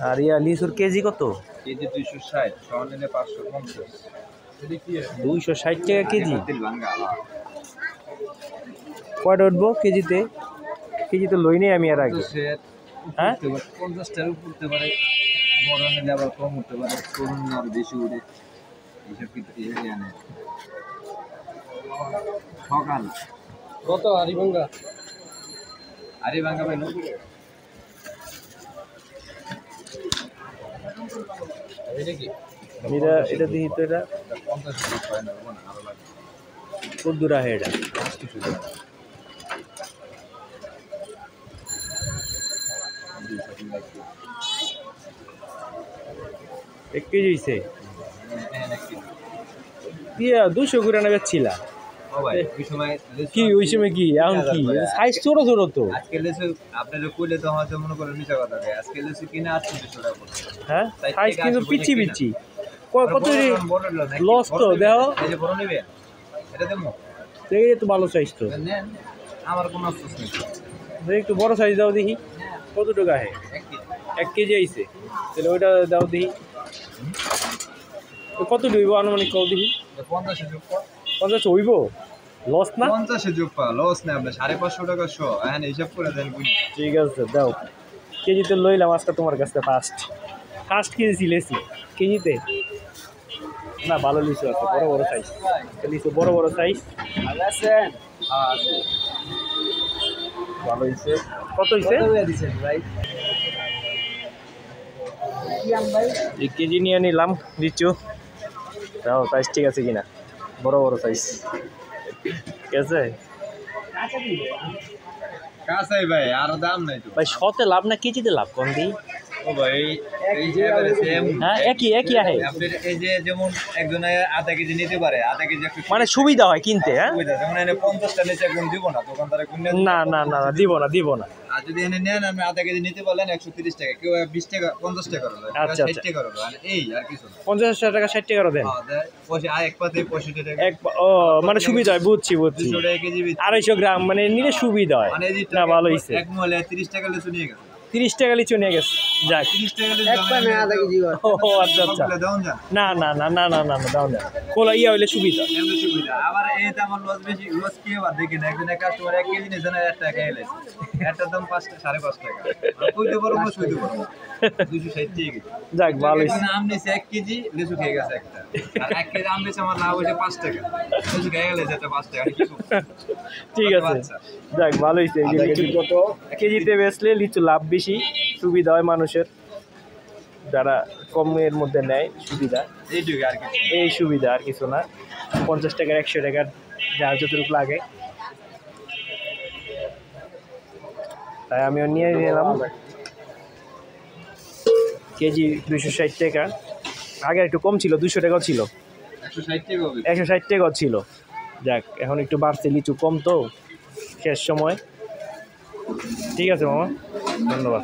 আর ইয়া লিচুর কেজি কত? কেজি 260, সহ নিলে 550। 260 টাকা কেজি। কয়টা উঠবো কেজিতে? কেজিতে লই নেই আমি এর আগে। হ্যাঁ 50 টাকা উঠতে পারে, বড় নিলে আবার কম উঠতে পারে, তরুণ আর বেশি উঠে। এইসব কিন্তু জানে সকাল কত হারিভাঙ্গা? হারিভাঙ্গা ভাই 90। এটা দিই তো এটা 50 টাকা হয় না, আরো লাগে। কত দূর আছে এটা? 1 কেজি হইছে। দিয়া 200 করে না বেচছিলা? ও ভাই ওই সময় কি ওই সময় কি এখন কি সাইজ ছোট ছোট তো। আজকে লেসু আপনারা কইলে তো হয়তো মনে করেন মিছা কথা কয়, আজকে লেসু কিনা 800 টাকা পড়ছে। হ্যাঁ সাইজ কিন্তু পিচি পিচি কত লস তো দেখো। এই যে বড় নেবে এটা দেবো, এই তো ভালো সাইজ তো। নেন, আমার কোনো আফসোস নেই। একটু বড় সাইজ দাও দেখি কত টাকা আছে। 1 কেজি আইছে তাহলে ওইটা দাও দেখি কত হইব আনুমানিক কত দেখি। 50 যোগ কর। 50 হইব? লস না? 50 যোগ পা লস না, আপনি 550 টাকা শো এখন হিসাব করে দেন। ঠিক আছে দাও। কেজিতে লইলাম আজকে তোমার কাছে ফার্স্ট কেজি ছিলেছি কেজিতে। না ভালো লিচু আছে, বড় বড় সাইজ লিচু, বড় বড় সাইজ আছেন। ভালো হয়েছে। কত হয়েছে ভাই? 1 কেজি নিয়ে নিলাম লিচু। তাও সাইজ ঠিক আছে কিনা, বড় বড় সাইজ ঠিক আছে। কাঁচাই ভাই, আর দাম নাই তো ভাই শতে লাভ না কেজিতে লাভ কম দিই? ও ভাই এই যে সেম হ্যাঁ একই আহে। আপনি এই যে যেমন একজনে আধা কেজি নিতে পারে, আধা কেজি একটু মানে সুবিধা হয় কিনতে। হ্যাঁ যেমন এনে 50 টা নিচে একদম দিব না, দোকানদারে কিনে না না না দিব না। আর যদি এনে নেন আমি আধা কেজি নিতে বললেন 130 টাকা, কেউ 20 টাকা 50 টাকা করে, আচ্ছা 60 টাকা করে, আর এই আর কিছু না। 50 টাকা 60 টাকা দেন। হ্যাঁ পয়সা এক পাতে 65 টাকা ও মানে সুবিধা হয়, বুঝছি 200 টাকা কেজি 250 গ্রাম মানে নিলে সুবিধা হয়। মানে না ভালো হইছে। এক মহলে 30 টাকা লিচু নিয়ে গেছে। 30 টাকা লিচু নিয়ে গেছে। যাক 30 টাকা লিচু এক পানে আধা কেজি হয়। ও আচ্ছা আচ্ছা। দাও না না না না না না না দাও না, কোলা ইয়া হইলে সুবিধা। এমন সুবিধা। আবার এইটা আমার লস বেশি, লস কি আবার দেখি না, একজন কাস্টমার 1 কেজি নিছে না 1 টাকা এলাইছে, এটার দাম 5.5 টাকা। কইতে পারবো না, সইতে পারবো না, 260 টাকা। যাক ভালো হইছে। আম নিছে 1 কেজি, লিচু খেয়ে গেছে একটা, আর 1 কেজি আম নিছে আমার লাভ হইছে 5 টাকা, লিচু খেয়ে গেছে এটা 5 টাকা। ঠিক আছে যাক ভালো হইছে। এই যে লিচু কত কেজিতে বেচলে লিচু লাভ বেশি, সুবিধা হয় মানুষের, যারা কমের মধ্যে নেয় সুবিধা। এইটুকু আর কিছু, এই সুবিধা আর কিছু না। 50 টাকার 100 টাকার যার যতটুকু লাগে তাই আমিও নিয়ে নিলাম। কেজি 260 টাকা, আগে একটু কম ছিল, 200 টাকাও ছিল, 160 টাকা হবে, 160 টাকাও ছিল। যাক এখন একটু বাড়ছে, লিচু কম তো শেষ সময়। ঠিক আছে মামা, ধন্যবাদ।